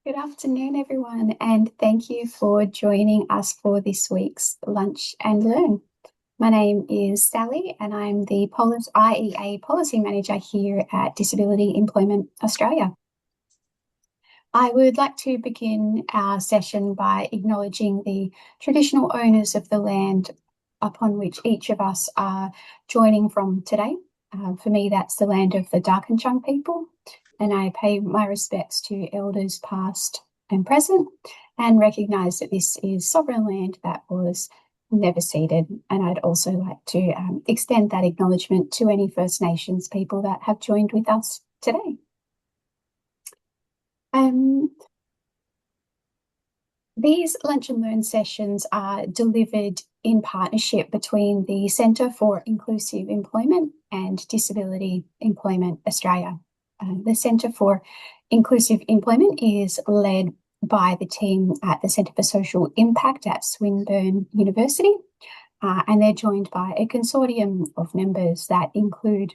Good afternoon, everyone, and thank you for joining us for this week's Lunch and Learn. My name is Sally, and I'm the IEA Policy Manager here at Disability Employment Australia. I would like to begin our session by acknowledging the traditional owners of the land upon which each of us are joining from today. For me, that's the land of the Darkinjung people, and I pay my respects to elders past and present and recognise that this is sovereign land that was never ceded. And I'd also like to extend that acknowledgement to any First Nations people that have joined with us today. These Lunch and Learn sessions are delivered in partnership between the Centre for Inclusive Employment and Disability Employment Australia. The Centre for Inclusive Employment is led by the team at the Centre for Social Impact at Swinburne University, and they're joined by a consortium of members that include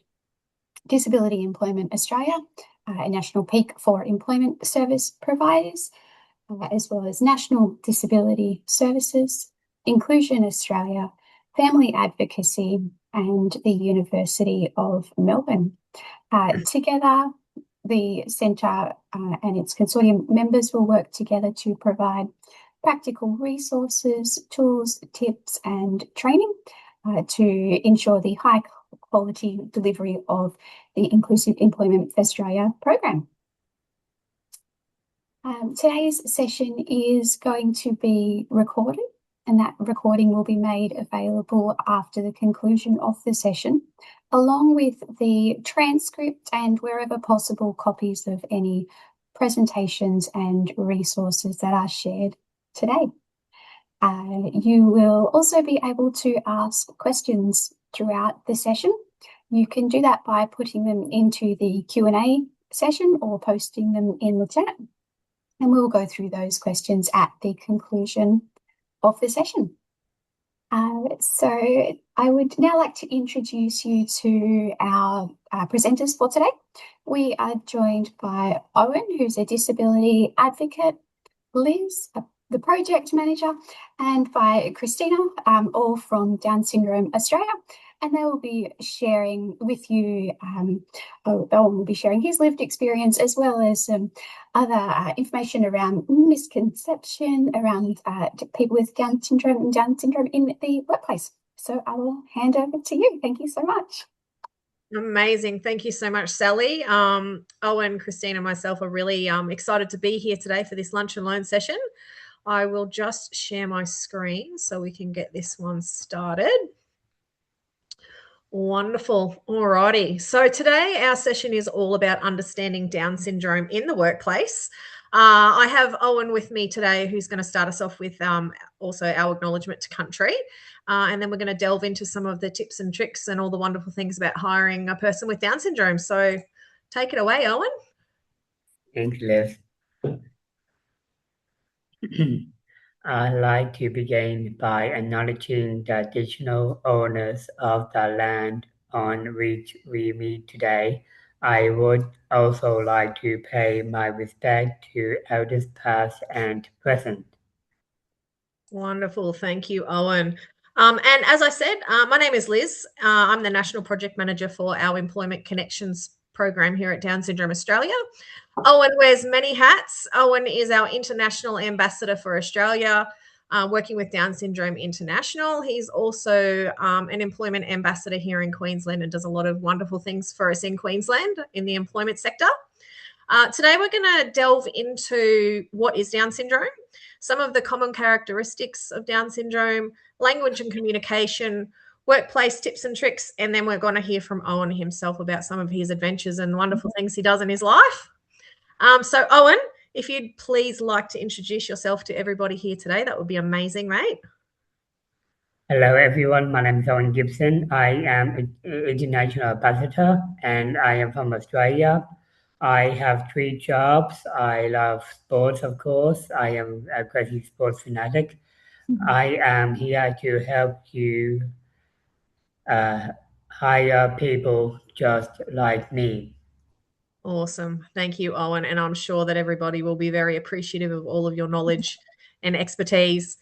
Disability Employment Australia, a national peak for employment service providers, as well as National Disability Services, Inclusion Australia, Family Advocacy, and the University of Melbourne. Together, the Centre and its consortium members will work together to provide practical resources, tools, tips, and training to ensure the high quality delivery of the Inclusive Employment Australia program. Today's session is going to be recorded, and that recording will be made available after the conclusion of the session, along with the transcript and, wherever possible, copies of any presentations and resources that are shared today. You will also be able to ask questions throughout the session. You can do that by putting them into the Q&A session or posting them in the chat. And we'll go through those questions at the conclusion of the session. So I would now like to introduce you to our presenters for today. We are joined by Owen, who's a disability advocate, Liz, the project manager, and by Christina, all from Down Syndrome Australia. And they will be sharing with you, Owen will be sharing his lived experience, as well as other information around misconception around people with Down syndrome and Down syndrome in the workplace. So I will hand over to you. Thank you so much. Amazing. Thank you so much, Sally. Owen, Christine, and myself are really excited to be here today for this Lunch and Learn session. I will just share my screen so we can get this one started. Wonderful. All righty. So today our session is all about understanding Down syndrome in the workplace. I have Owen with me today, who's going to start us off with also our acknowledgement to country. And then we're going to delve into some of the tips and tricks and all the wonderful things about hiring a person with Down syndrome. So take it away, Owen. Thanks, Liz. I'd like to begin by acknowledging the traditional owners of the land on which we meet today. I would also like to pay my respect to elders past and present. Wonderful. Thank you, Owen. And as I said, my name is Liz. I'm the National Project Manager for our Employment Connections program here at Down Syndrome Australia. Owen wears many hats. Owen is our International Ambassador for Australia, working with Down Syndrome International. He's also an Employment Ambassador here in Queensland and does a lot of wonderful things for us in Queensland in the employment sector. Today, we're going to delve into what is Down syndrome, some of the common characteristics of Down syndrome, language and communication, workplace tips and tricks, and then we're going to hear from Owen himself about some of his adventures and wonderful things he does in his life. So, Owen, if you'd please like to introduce yourself to everybody here today, that would be amazing, mate. Hello, everyone. My name is Owen Gibson. I am an international ambassador, and I am from Australia. I have 3 jobs. I love sports, of course. I am a crazy sports fanatic. I am here to help you hire people just like me. Awesome. Thank you, Owen. And I'm sure that everybody will be very appreciative of all of your knowledge and expertise.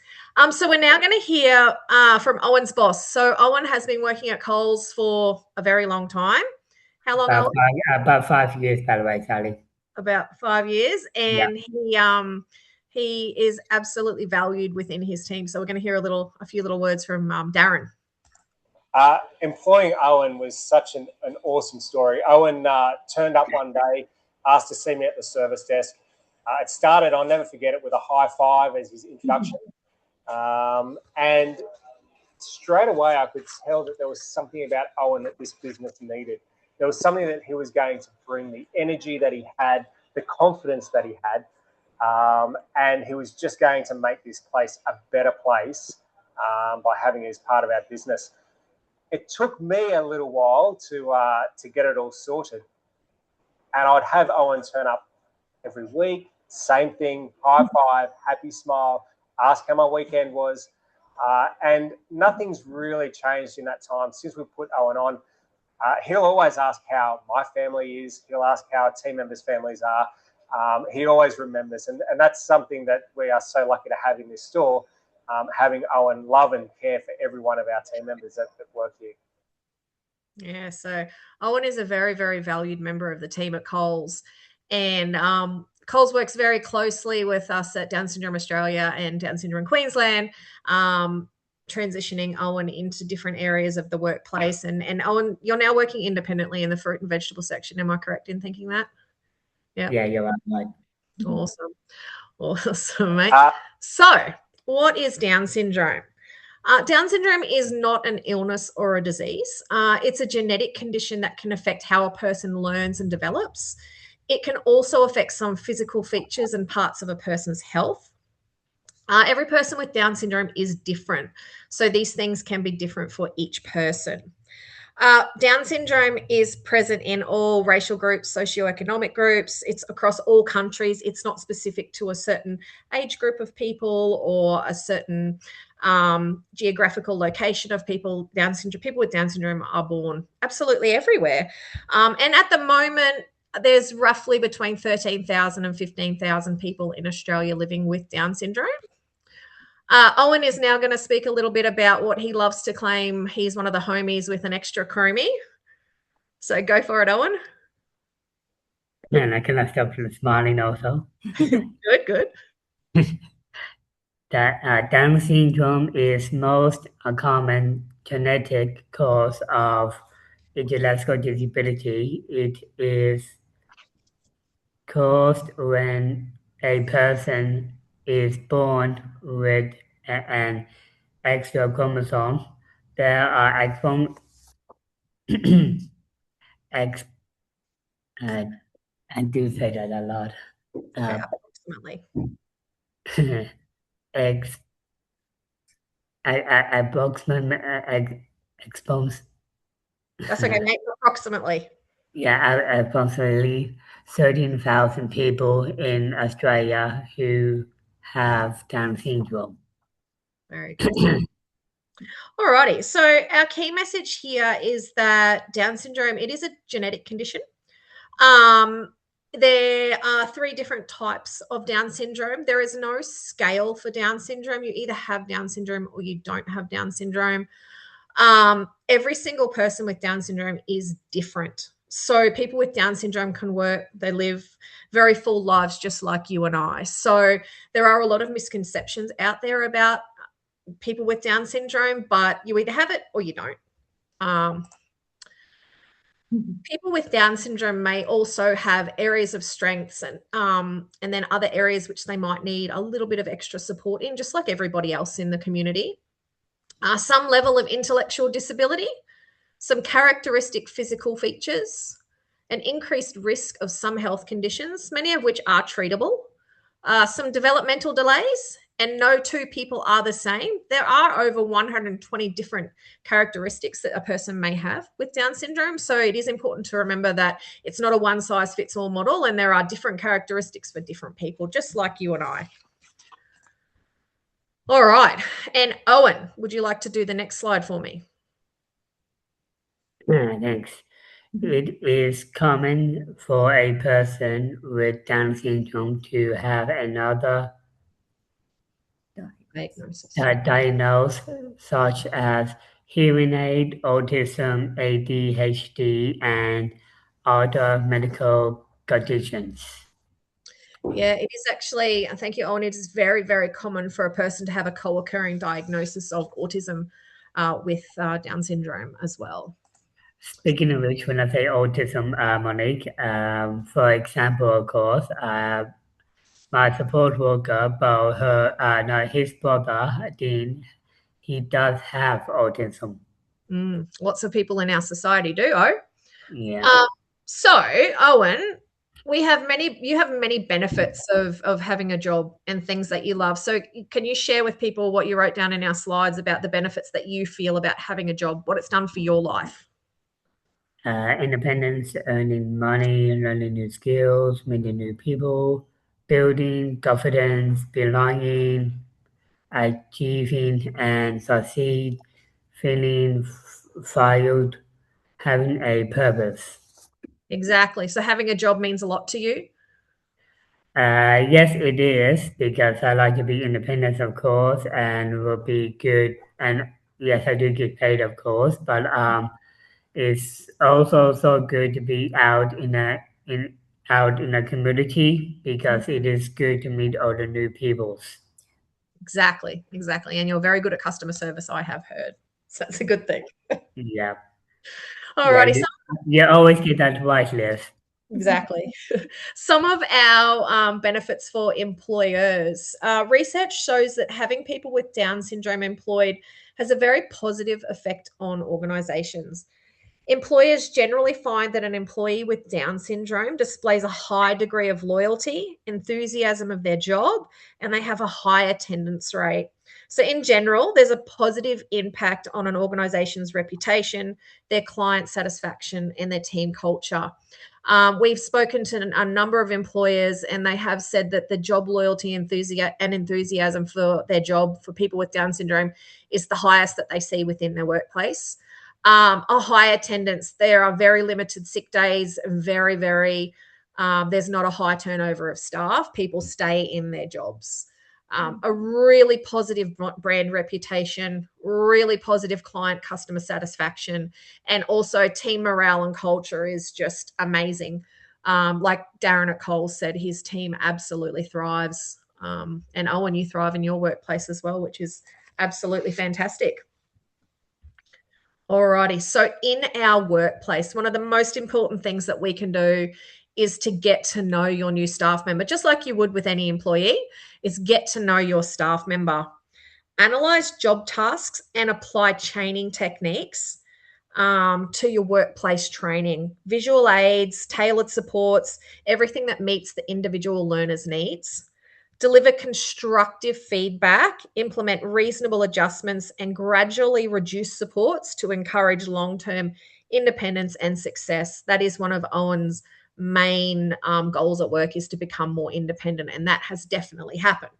So we're now going to hear from Owen's boss. So Owen has been working at Coles for a very long time. How long, Owen? About 5 years, by the way, Sally. About 5 years. And Yeah. he is absolutely valued within his team. So we're going to hear a few little words from Darren. Employing Owen was such an awesome story. Owen turned up one day, asked to see me at the service desk. It started, I'll never forget it, with a high five as his introduction. And straight away I could tell that there was something about Owen that this business needed. There was something that he was going to bring, the energy that he had, the confidence that he had, and he was just going to make this place a better place by having him as part of our business. It took me a little while to get it all sorted. And I'd have Owen turn up every week, same thing, high five, happy smile, ask how my weekend was. And nothing's really changed in that time since we put Owen on. He'll always ask how my family is. He'll ask how our team members' families are. He always remembers. And that's something that we are so lucky to have in this store. Having Owen love and care for every one of our team members that work here. Yeah, so Owen is a very, very valued member of the team at Coles. And Coles works very closely with us at Down Syndrome Australia and Down Syndrome Queensland, transitioning Owen into different areas of the workplace. And Owen, you're now working independently in the fruit and vegetable section. Am I correct in thinking that? Yeah, you're right. Awesome, mate. So what is Down syndrome? Down syndrome is not an illness or a disease. It's a genetic condition that can affect how a person learns and develops. It can also affect some physical features and parts of a person's health. Every person with Down syndrome is different. So these things can be different for each person. Down syndrome is present in all racial groups, socioeconomic groups. It's across all countries. It's not specific to a certain age group of people or a certain geographical location of people. People with Down syndrome are born absolutely everywhere. And at the moment, there's roughly between 13,000 and 15,000 people in Australia living with Down syndrome. Owen is now going to speak a little bit about what he loves to claim. He's one of the homies with an extra chromie. So go for it, Owen. And I cannot stop from smiling also. Good. That Down syndrome is most common genetic cause of intellectual disability. It is caused when a person is born with an extra chromosome. There are I do say that a lot. Approximately. That's okay, mate. Approximately. Yeah, approximately 13,000 people in Australia who have Down syndrome. Very good. Alrighty. So our key message here is that Down syndrome, it is a genetic condition. There are 3 different types of Down syndrome. There is no scale for Down syndrome. You either have Down syndrome or you don't have Down syndrome. Every single person with Down syndrome is different. So people with Down syndrome can work, they live very full lives just like you and I. So there are a lot of misconceptions out there about people with Down syndrome, but you either have it or you don't. People with Down syndrome may also have areas of strengths and then other areas which they might need a little bit of extra support in, just like everybody else in the community. Some level of intellectual disability, some characteristic physical features, an increased risk of some health conditions, many of which are treatable, some developmental delays, and no 2 people are the same. There are over 120 different characteristics that a person may have with Down syndrome. So it is important to remember that it's not a one-size-fits-all model, and there are different characteristics for different people, just like you and I. All right. And Owen, would you like to do the next slide for me? Thanks. It is common for a person with Down syndrome to have another diagnosis, such as hearing aid, autism, ADHD, and other medical conditions. Yeah, it is actually, thank you, Owen, it is very, very common for a person to have a co-occurring diagnosis of autism with Down syndrome as well. Speaking of which, when I say autism, Monique, for example, of course, my support worker, but his brother, Dean, he does have autism. Lots of people in our society do, Yeah. So, Owen, you have many benefits of having a job and things that you love. So can you share with people what you wrote down in our slides about the benefits that you feel about having a job, what it's done for your life? Independence, earning money, learning new skills, meeting new people, building confidence, belonging, achieving and succeed, feeling fulfilled, having a purpose. Exactly. So having a job means a lot to you? Yes, it is, because I like to be independent, of course, and will be good. And yes, I do get paid, of course, but it's also so good to be out in a community, because it is good to meet all the new peoples. Exactly. And you're very good at customer service, I have heard. So that's a good thing. Yeah. Alrighty. You always get that right, Liz. Exactly. Some of our benefits for employers. Research shows that having people with Down syndrome employed has a very positive effect on organizations. Employers generally find that an employee with Down syndrome displays a high degree of loyalty, enthusiasm of their job, and they have a high attendance rate. So, in general, there's a positive impact on an organization's reputation, their client satisfaction, and their team culture. We've spoken to a number of employers, and they have said that the job loyalty and enthusiasm for their job for people with Down syndrome is the highest that they see within their workplace. A high attendance. There are very limited sick days, there's not a high turnover of staff. People stay in their jobs. A really positive brand reputation, really positive client customer satisfaction, and also team morale and culture is just amazing. Like Darren at Coles said, his team absolutely thrives. And Owen, you thrive in your workplace as well, which is absolutely fantastic. Alrighty. So in our workplace, one of the most important things that we can do is to get to know your new staff member, just like you would with any employee, is get to know your staff member. Analyze job tasks and apply chaining techniques to your workplace training. Visual aids, tailored supports, everything that meets the individual learner's needs. Deliver constructive feedback, implement reasonable adjustments, and gradually reduce supports to encourage long-term independence and success. That is one of Owen's main goals at work, is to become more independent, and that has definitely happened.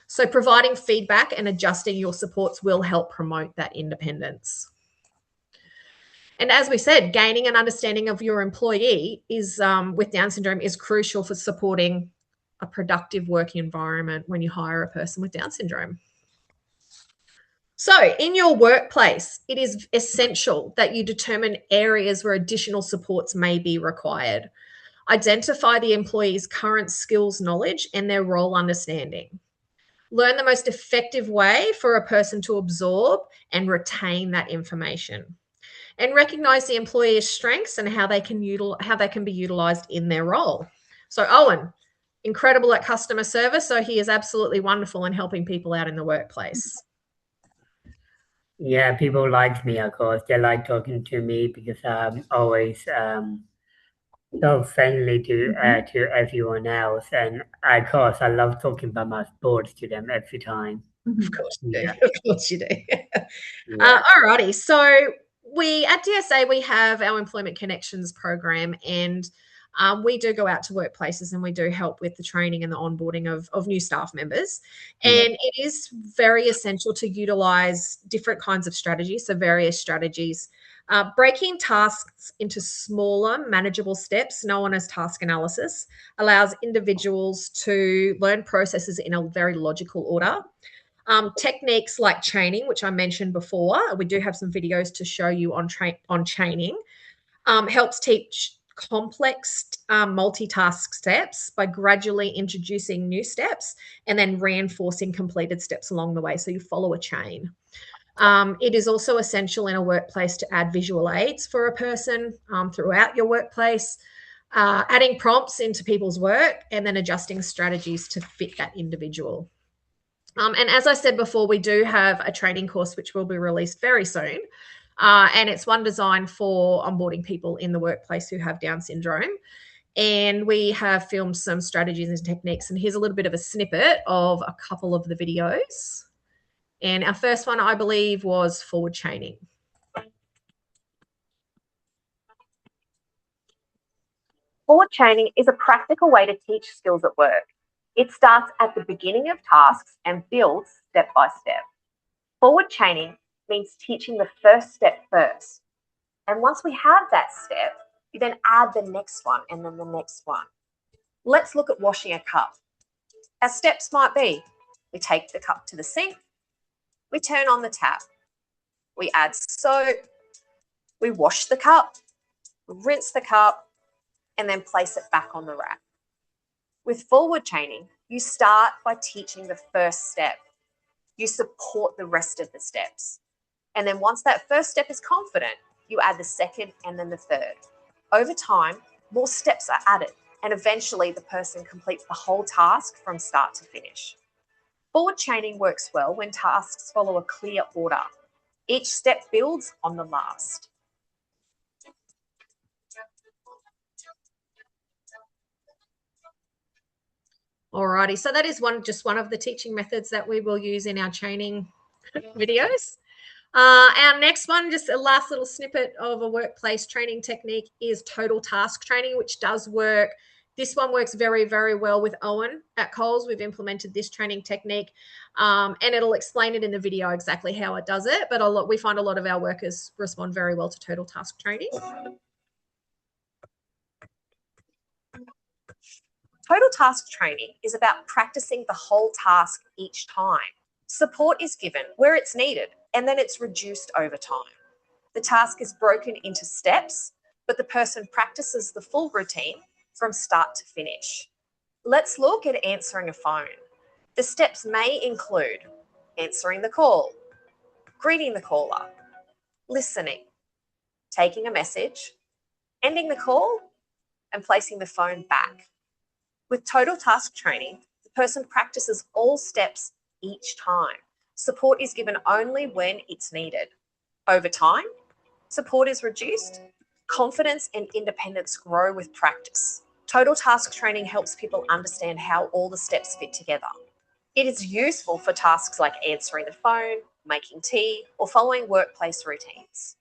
So providing feedback and adjusting your supports will help promote that independence. And as we said, gaining an understanding of your employee is with Down syndrome is crucial for supporting a productive working environment when you hire a person with Down syndrome. So in your workplace, it is essential that you determine areas where additional supports may be required. Identify the employee's current skills, knowledge, and their role understanding. Learn the most effective way for a person to absorb and retain that information. And recognize the employee's strengths and how they can be utilized in their role. So Owen, incredible at customer service, so he is absolutely wonderful in helping people out in the workplace. Yeah, people like me, of course. They like talking to me because I'm always so friendly to everyone else, and of course I love talking about my sports to them every time. Of course you do. Of course you do. Yeah. Alrighty, so we at DSA we have our Employment Connections program, and we do go out to workplaces and we do help with the training and the onboarding of new staff members. And it is very essential to utilize different kinds of strategies, so various strategies. Breaking tasks into smaller, manageable steps, known as task analysis, allows individuals to learn processes in a very logical order. Techniques like chaining, which I mentioned before, we do have some videos to show you on chaining, helps teach complex multitask steps by gradually introducing new steps and then reinforcing completed steps along the way. So you follow a chain. It is also essential in a workplace to add visual aids for a person throughout your workplace, adding prompts into people's work and then adjusting strategies to fit that individual. And as I said before, we do have a training course which will be released very soon. And it's one designed for onboarding people in the workplace who have Down syndrome. And we have filmed some strategies and techniques. And here's a little bit of a snippet of a couple of the videos. And our first one, I believe, was forward chaining. Forward chaining is a practical way to teach skills at work. It starts at the beginning of tasks and builds step by step. Forward chaining means teaching the first step first. And once we have that step, you then add the next one and then the next one. Let's look at washing a cup. Our steps might be, we take the cup to the sink, we turn on the tap, we add soap, we wash the cup, we rinse the cup, and then place it back on the rack. With forward chaining, you start by teaching the first step. You support the rest of the steps. And then once that first step is confident, you add the second and then the third. Over time, more steps are added, and eventually the person completes the whole task from start to finish. Forward chaining works well when tasks follow a clear order. Each step builds on the last. Alrighty, so that is just one of the teaching methods that we will use in our training videos. Our next one, just a last little snippet of a workplace training technique, is total task training, which does work. This one works very, very well with Owen at Coles. We've implemented this training technique, and it'll explain it in the video exactly how it does it. But we find a lot of our workers respond very well to total task training. Total task training is about practicing the whole task each time. Support is given where it's needed, and then it's reduced over time. The task is broken into steps, but the person practices the full routine from start to finish. Let's look at answering a phone. The steps may include answering the call, greeting the caller, listening, taking a message, ending the call, and placing the phone back. With total task training, the person practices all steps each time. Support is given only when it's needed. Over time, support is reduced, confidence and independence grow with practice. Total task training helps people understand how all the steps fit together. It is useful for tasks like answering the phone, making tea, or following workplace routines.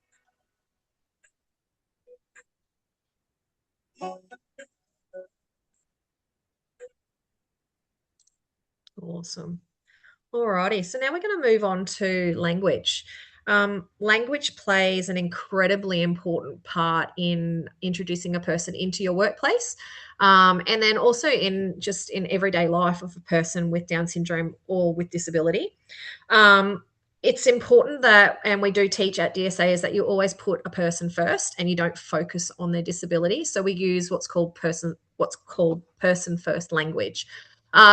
Awesome. Alrighty, so now we're going to move on to language. Language plays an incredibly important part in introducing a person into your workplace, and then also in everyday life of a person with Down syndrome or with disability. It's important that, and we do teach at DSA, is that you always put a person first and you don't focus on their disability. So we use what's called person first language.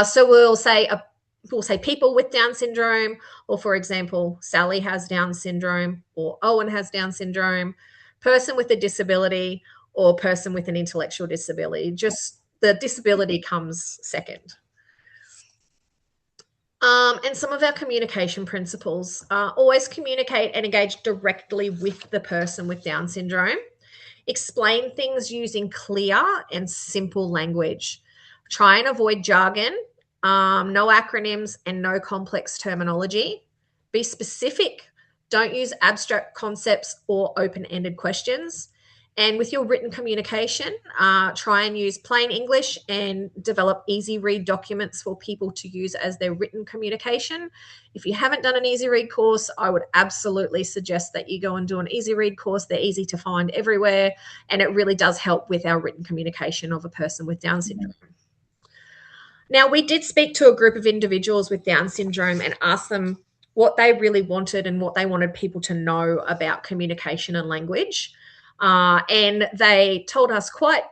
So we'll say people with Down syndrome, or for example, Sally has Down syndrome, or Owen has Down syndrome, person with a disability, or person with an intellectual disability. Just the disability comes second. And some of our communication principles are always communicate and engage directly with the person with Down syndrome. Explain things using clear and simple language. Try and avoid jargon, no acronyms, and no complex terminology. Be specific. Don't use abstract concepts or open-ended questions. And with your written communication, try and use plain English and develop easy read documents for people to use as their written communication. If you haven't done an easy read course, I would absolutely suggest that you go and do an easy read course. They're easy to find everywhere, and it really does help with our written communication of a person with Down syndrome. Now, we did speak to a group of individuals with Down syndrome and asked them what they really wanted and what they wanted people to know about communication and language. And they told us quite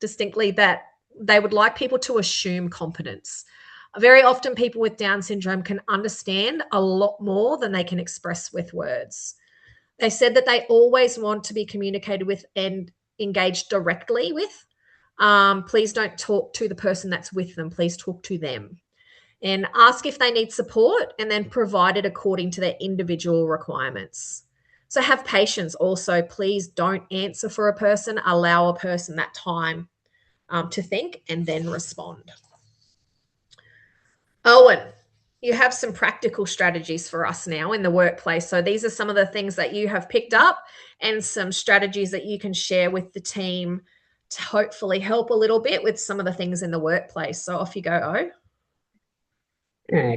distinctly that they would like people to assume competence. Very often people with Down syndrome can understand a lot more than they can express with words. They said that they always want to be communicated with and engaged directly with. Please don't talk to the person that's with them. Please talk to them. And ask if they need support, and then provide it according to their individual requirements. So have patience also. Please don't answer for a person. Allow a person that time to think and then respond. Owen, you have some practical strategies for us now in the workplace. So these are some of the things that you have picked up and some strategies that you can share with the team to hopefully help a little bit with some of the things in the workplace. So off you go, O.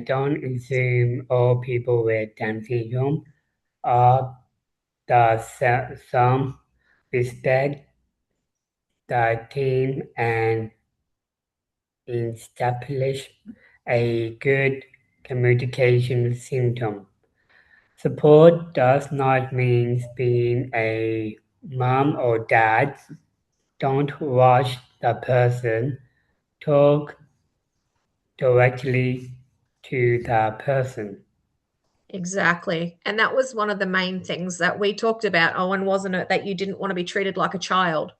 Don't assume all people with Down syndrome are the same. Respect the team and establish a good communication system. Support does not mean being a mom or dad. Don't rush the person. Talk directly to the person. Exactly. And that was one of the main things that we talked about, Owen, wasn't it? That you didn't want to be treated like a child.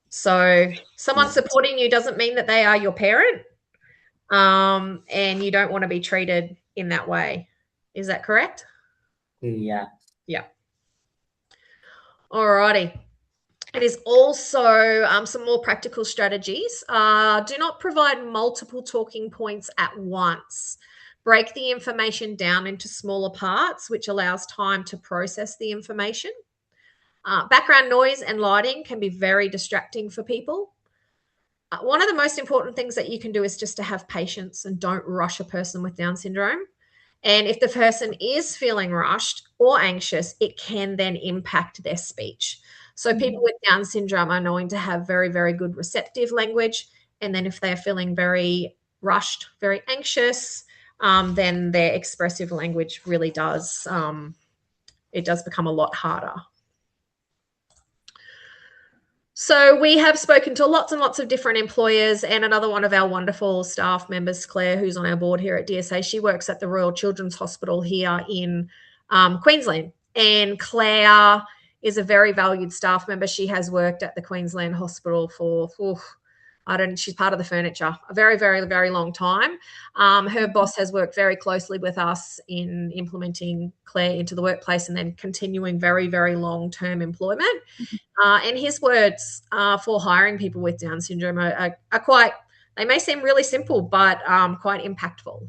So someone supporting you doesn't mean that they are your parent, and you don't want to be treated in that way. Is that correct? Yeah. Yeah. All righty. It is also some more practical strategies. Do not provide multiple talking points at once. Break the information down into smaller parts, which allows time to process the information. Background noise and lighting can be very distracting for people. One of the most important things that you can do is just to have patience and don't rush a person with Down syndrome. And if the person is feeling rushed or anxious, it can then impact their speech. So people with Down syndrome are known to have very, very good receptive language. And then if they're feeling very rushed, very anxious, then their expressive language really does, it does become a lot harder. So we have spoken to lots and lots of different employers, and another one of our wonderful staff members, Claire, who's on our board here at DSA, she works at the Royal Children's Hospital here in Queensland. And Claire is a very valued staff member. She has worked at the Queensland Hospital for, she's part of the furniture, a very, very, very long time. Her boss has worked very closely with us in implementing Claire into the workplace and then continuing very, very long-term employment. And his words for hiring people with Down syndrome are quite, they may seem really simple, but quite impactful.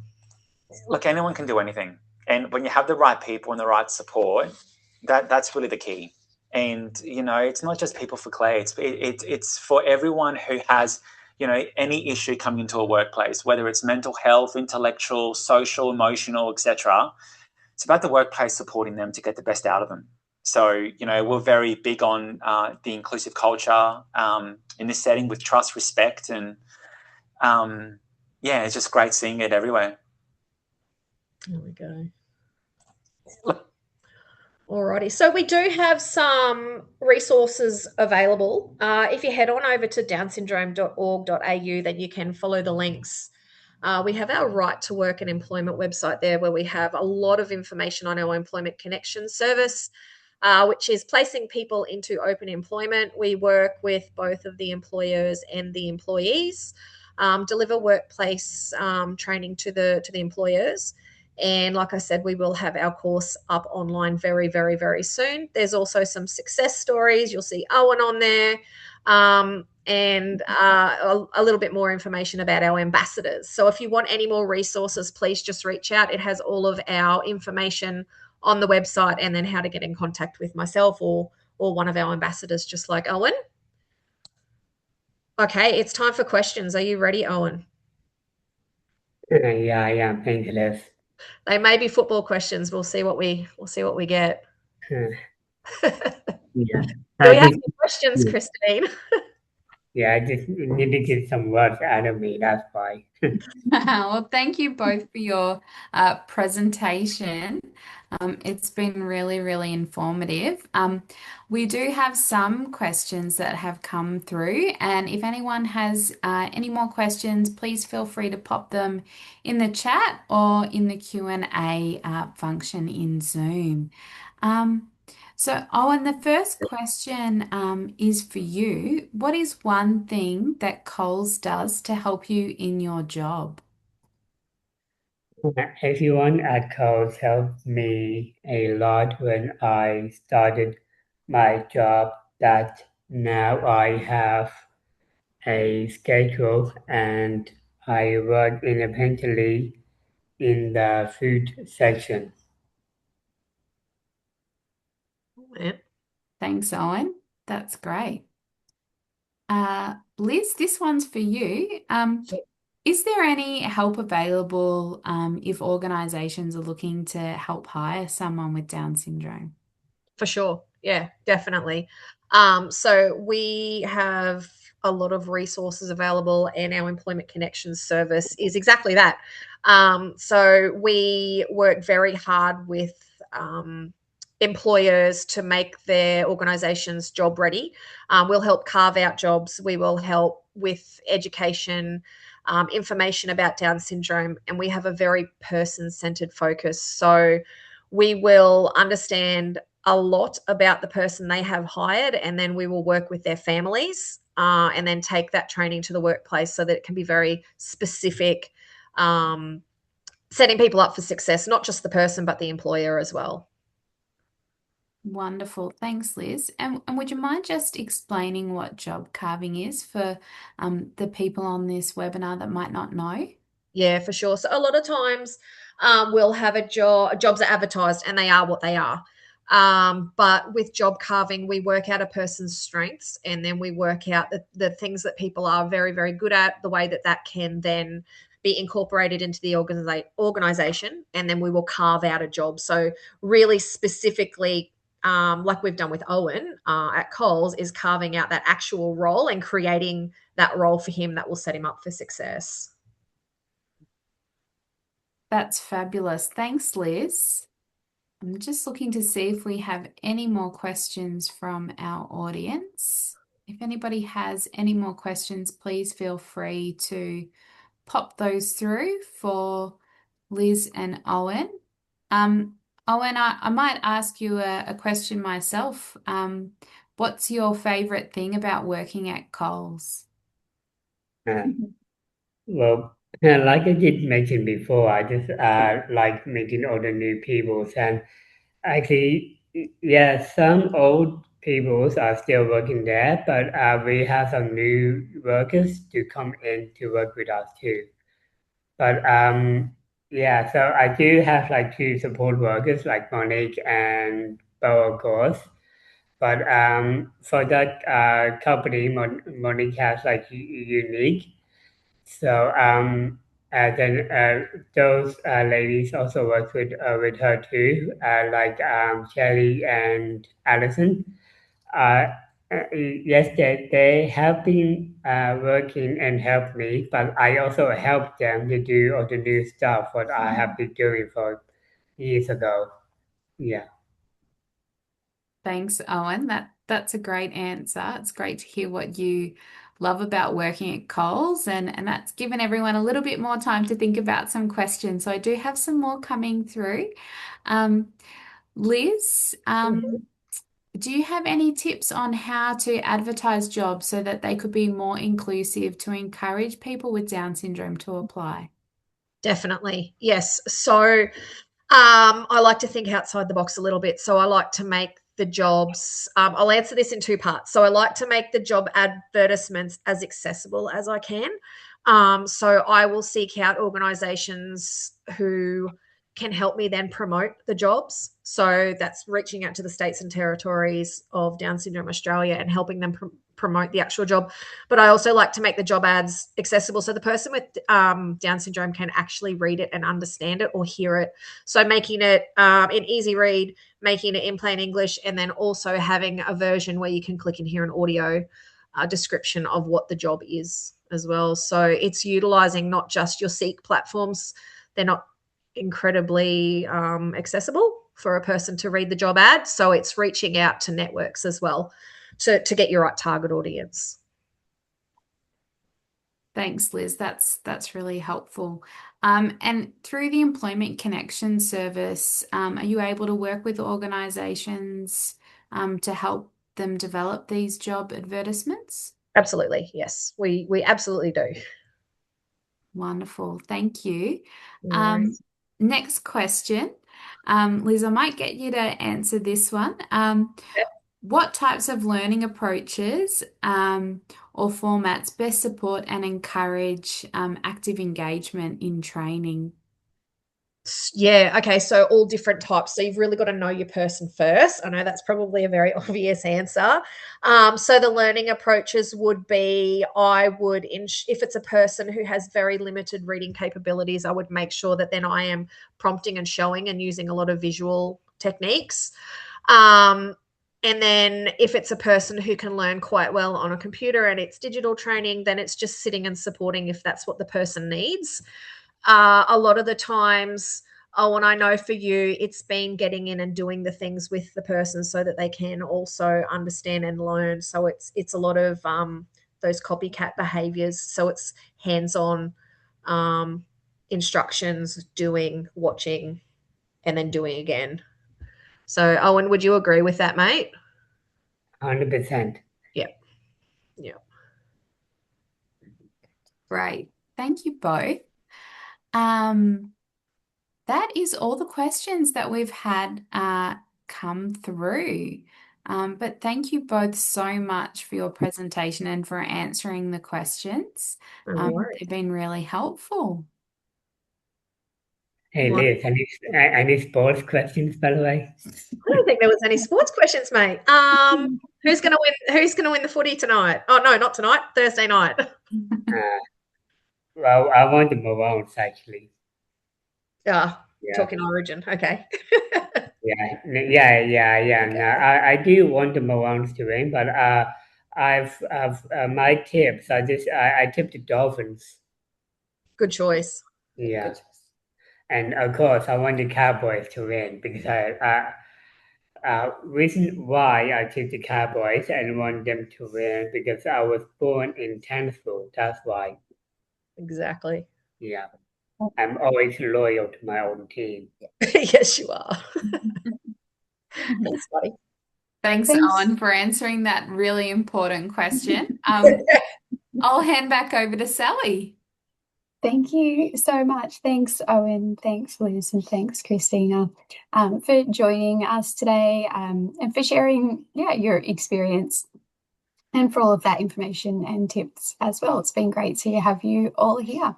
Look, anyone can do anything. And when you have the right people and the right support, that's really the key. And, you know, it's not just people for Claire. It's for everyone who has, you know, any issue coming into a workplace, whether it's mental health, intellectual, social, emotional, etc. It's about the workplace supporting them to get the best out of them. So, you know, we're very big on the inclusive culture in this setting with trust, respect, and, yeah, it's just great seeing it everywhere. There we go. Alrighty, so we do have some resources available. If you head on over to downsyndrome.org.au, then you can follow the links. We have our Right to Work and Employment website there, where we have a lot of information on our Employment Connection service, which is placing people into open employment. We work with both of the employers and the employees, deliver workplace training to the employers. And like I said, we will have our course up online very, very, very soon. There's also some success stories. You'll see Owen on there, and a little bit more information about our ambassadors. So if you want any more resources, please just reach out. It has all of our information on the website, and then how to get in contact with myself or or one of our ambassadors, just like Owen. Okay, it's time for questions. Are you ready, Owen? Yeah, I am. Thank you, Liz. They may be football questions. We'll see what we get. Yeah. Do we have any questions, Christine? Yeah, I just need to get some words out of me. That's why. Well, thank you both for your presentation. It's been really, really informative. We do have some questions that have come through, and if anyone has any more questions, please feel free to pop them in the chat or in the Q&A function in Zoom. So, Owen, the first question is for you. What is one thing that Coles does to help you in your job? Everyone at Coles helped me a lot when I started my job, that now I have a schedule and I work independently in the food section. Thanks, Owen. That's great. Liz, this one's for you. Is there any help available if organisations are looking to help hire someone with Down syndrome? For sure. Yeah, definitely. So we have a lot of resources available, and our Employment Connections service is exactly that. So we work very hard with employers to make their organisations job ready. We'll help carve out jobs. We will help with education, information about Down syndrome, and we have a very person-centered focus. So we will understand a lot about the person they have hired, and then we will work with their families and then take that training to the workplace so that it can be very specific, setting people up for success, not just the person, but the employer as well. Wonderful. Thanks, Liz. And would you mind just explaining what job carving is for the people on this webinar that might not know? Yeah, for sure. So a lot of times we'll have jobs are advertised and they are what they are. But with job carving, we work out a person's strengths, and then we work out the things that people are very, very good at, the way that can then be incorporated into the organization, and then we will carve out a job. So really specifically, like we've done with Owen at Coles, is carving out that actual role and creating that role for him that will set him up for success. That's fabulous. Thanks, Liz. I'm just looking to see if we have any more questions from our audience. If anybody has any more questions, please feel free to pop those through for Liz and Owen. Owen, I might ask you a question myself. What's your favourite thing about working at Coles? Well, like I did mention before, I just like meeting all the new people. And actually, yeah, some old people are still working there, but we have some new workers to come in to work with us too. But yeah, so I do have like two support workers, like Monique and Bo, of course. But for that company, Monique has like unique. So then those ladies also work with her too, like Shelly and Allison. Yes, they have been working and helped me, but I also helped them to do all the new stuff what I have been doing for years ago. Yeah. Thanks, Owen. That's a great answer. It's great to hear what you love about working at Coles, and that's given everyone a little bit more time to think about some questions. So I do have some more coming through. Liz, do you have any tips on how to advertise jobs so that they could be more inclusive to encourage people with Down syndrome to apply? Definitely, yes. So I like to think outside the box a little bit. So I like to make the jobs, I'll answer this in two parts. So I like to make the job advertisements as accessible as I can. So I will seek out organisations who can help me then promote the jobs. So that's reaching out to the states and territories of Down Syndrome Australia and helping them promote the actual job. But I also like to make the job ads accessible so the person with Down syndrome can actually read it and understand it or hear it. So making it an easy read, making it in plain English, and then also having a version where you can click and hear an audio description of what the job is as well. So it's utilizing not just your Seek platforms. They're not incredibly accessible for a person to read the job ad. So it's reaching out to networks as well to get your right target audience. Thanks, Liz. That's really helpful. And through the Employment Connection service, are you able to work with organisations to help them develop these job advertisements? Absolutely, yes. We absolutely do. Wonderful. Thank you. Nice. Next question. Liz, I might get you to answer this one. What types of learning approaches or formats best support and encourage active engagement in training? Yeah, okay, so all different types. So you've really got to know your person first. I know that's probably a very obvious answer. So the learning approaches would be, if it's a person who has very limited reading capabilities, I would make sure that then I am prompting and showing and using a lot of visual techniques. And then if it's a person who can learn quite well on a computer and it's digital training, then it's just sitting and supporting if that's what the person needs. A lot of the times, and I know for you, it's been getting in and doing the things with the person so that they can also understand and learn. So it's a lot of those copycat behaviors. So it's hands-on instructions, doing, watching, and then doing again. So, Owen, would you agree with that, mate? 100%. Yeah. Great. Thank you both. That is all the questions that we've had come through. But thank you both so much for your presentation and for answering the questions. They've been really helpful. Hey, Liz, any sports questions, by the way? I don't think there was any sports questions, mate. Who's going to win the footy tonight? Oh, no, not tonight. Thursday night. Well, I want the Maroons, actually. Yeah. Talking Origin. Okay. Yeah. No, I do want the Maroons to win, but I've my tips. I tipped the Dolphins. Good choice. Yeah. And of course, I want the Cowboys to win because reason why I took the Cowboys and want them to win because I was born in Townsville. That's why. Exactly. Yeah. I'm always loyal to my own team. Yes, you are. Thanks, buddy. Thanks, Owen, for answering that really important question. I'll hand back over to Sally. Thank you so much. Thanks, Owen. Thanks, Liz, and thanks, Christina, for joining us today and for sharing, your experience and for all of that information and tips as well. It's been great to have you all here.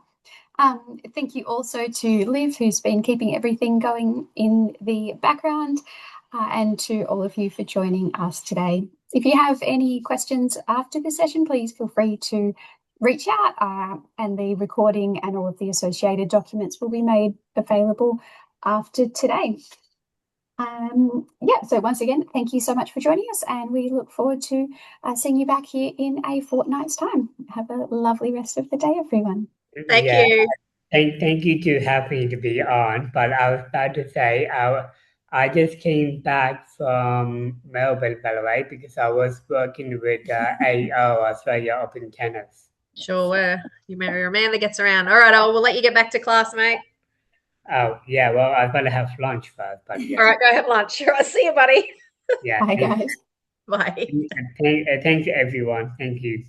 Thank you also to Liv, who's been keeping everything going in the background, and to all of you for joining us today. If you have any questions after the session, please feel free to reach out, and the recording and all of the associated documents will be made available after today. So once again, thank you so much for joining us, and we look forward to seeing you back here in a fortnight's time. Have a lovely rest of the day, everyone. Thank you. Thank you to have me to be on, but I was about to say I just came back from Melbourne, by the way, because I was working with AO, Australia Open Tennis. Sure were. You're a man that gets around. All right, we'll let you get back to class, mate. Oh, yeah, well, I've got to have lunch first. But yeah. All right, go have lunch. All right, see you, buddy. Yeah. Bye, guys. Bye. Thanks, everyone. Thank you.